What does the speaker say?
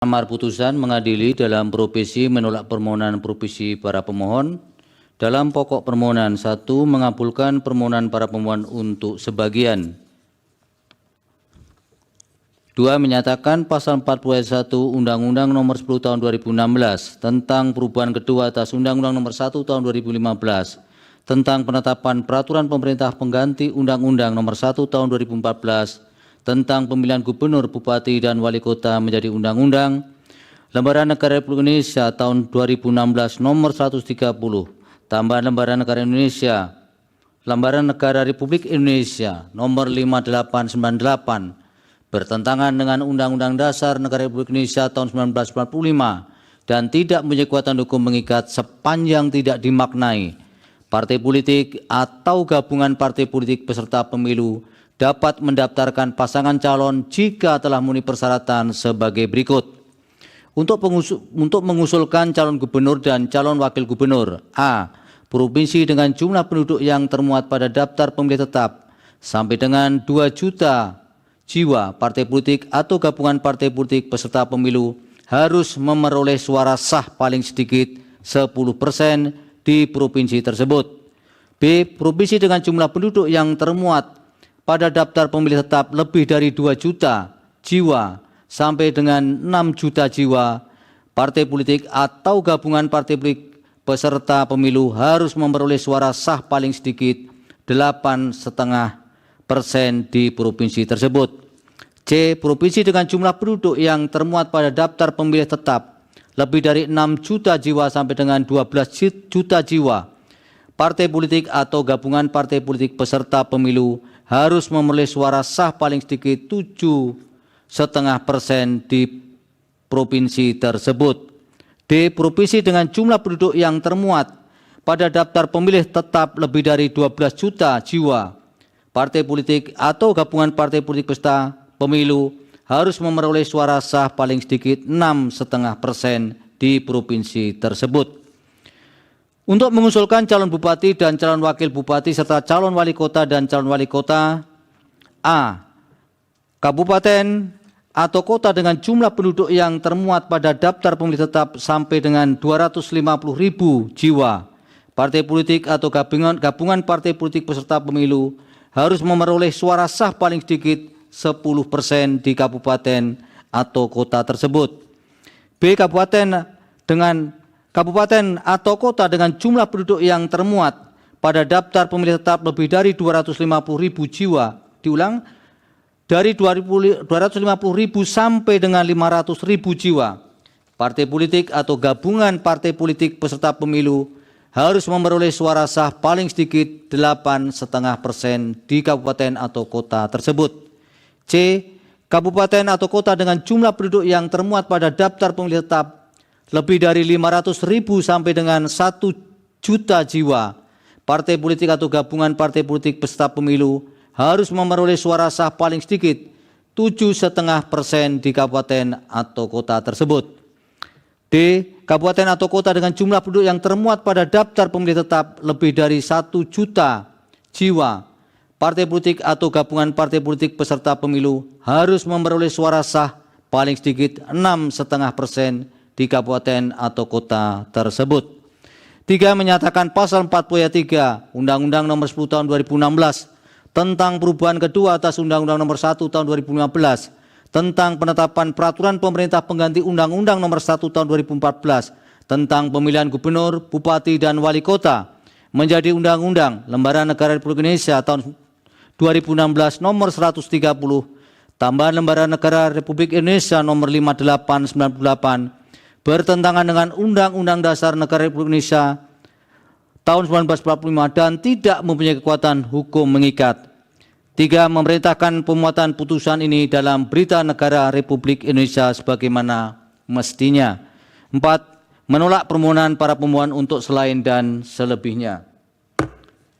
Amar putusan mengadili dalam provisi menolak permohonan provisi para pemohon. Dalam pokok permohonan 1, mengabulkan permohonan para pemohon untuk sebagian. 2, menyatakan pasal 40 ayat 1 Undang-Undang Nomor 10 Tahun 2016 tentang perubahan kedua atas Undang-Undang Nomor 1 Tahun 2015 tentang penetapan peraturan pemerintah pengganti Undang-Undang Nomor 1 Tahun 2014 tentang pemilihan gubernur, bupati, dan wali kota menjadi undang-undang. Lembaran Negara Republik Indonesia tahun 2016 nomor 130, tambahan Lembaran Negara Indonesia, Lembaran Negara Republik Indonesia nomor 5898, bertentangan dengan Undang-Undang Dasar Negara Republik Indonesia tahun 1945 dan tidak mempunyai kekuatan hukum mengikat sepanjang tidak dimaknai. Partai politik atau gabungan partai politik peserta pemilu dapat mendaftarkan pasangan calon jika telah memenuhi persyaratan sebagai berikut. Untuk mengusulkan calon gubernur dan calon wakil gubernur, A. Provinsi dengan jumlah penduduk yang termuat pada daftar pemilih tetap sampai dengan 2 juta jiwa, partai politik atau gabungan partai politik peserta pemilu harus memperoleh suara sah paling sedikit 10% di provinsi tersebut. B. Provinsi dengan jumlah penduduk yang termuat pada daftar pemilih tetap lebih dari 2 juta jiwa sampai dengan 6 juta jiwa, partai politik atau gabungan partai politik peserta pemilu harus memperoleh suara sah paling sedikit 8,5% di provinsi tersebut. C. Provinsi dengan jumlah penduduk yang termuat pada daftar pemilih tetap lebih dari 6 juta jiwa sampai dengan 12 juta jiwa, partai politik atau gabungan partai politik peserta pemilu harus memperoleh suara sah paling sedikit 7,5% di provinsi tersebut. D. Provinsi dengan jumlah penduduk yang termuat pada daftar pemilih tetap lebih dari 12 juta jiwa, partai politik atau gabungan partai politik peserta pemilu harus memperoleh suara sah paling sedikit 6,5% di provinsi tersebut. Untuk mengusulkan calon bupati dan calon wakil bupati serta calon wali kota dan calon wali kota, A. Kabupaten atau kota dengan jumlah penduduk yang termuat pada daftar pemilih tetap sampai dengan 250.000 jiwa, partai politik atau gabungan partai politik peserta pemilu harus memperoleh suara sah paling sedikit 10% di kabupaten atau kota tersebut. B. Kabupaten atau kota dengan jumlah penduduk yang termuat pada daftar pemilih tetap lebih dari 250.000 jiwa, diulang, dari 250.000 sampai dengan 500.000 jiwa, partai politik atau gabungan partai politik peserta pemilu harus memperoleh suara sah paling sedikit 8,5% di kabupaten atau kota tersebut. C. Kabupaten atau kota dengan jumlah penduduk yang termuat pada daftar pemilih tetap lebih dari 500.000 sampai dengan 1 juta jiwa, partai politik atau gabungan partai politik peserta pemilu harus memperoleh suara sah paling sedikit 7,5% di kabupaten atau kota tersebut. D. Kabupaten atau kota dengan jumlah penduduk yang termuat pada daftar pemilih tetap lebih dari 1 juta jiwa, partai politik atau gabungan partai politik peserta pemilu harus memperoleh suara sah paling sedikit 6,5% di kabupaten atau kota tersebut. 3. Menyatakan pasal 40 ayat 3 Undang-Undang Nomor 10 Tahun 2016 tentang perubahan kedua atas Undang-Undang Nomor 1 Tahun 2015 tentang penetapan peraturan pemerintah pengganti Undang-Undang Nomor 1 Tahun 2014 tentang pemilihan gubernur, bupati, dan wali kota menjadi undang-undang. Lembaran Negara Republik Indonesia tahun 2016 nomor 130, tambahan Lembaran Negara Republik Indonesia nomor 5898, bertentangan dengan Undang-Undang Dasar Negara Republik Indonesia tahun 1945 dan tidak mempunyai kekuatan hukum mengikat. 3. Memerintahkan pemuatan putusan ini dalam Berita Negara Republik Indonesia sebagaimana mestinya. 4. Menolak permohonan para pemohon untuk selain dan selebihnya.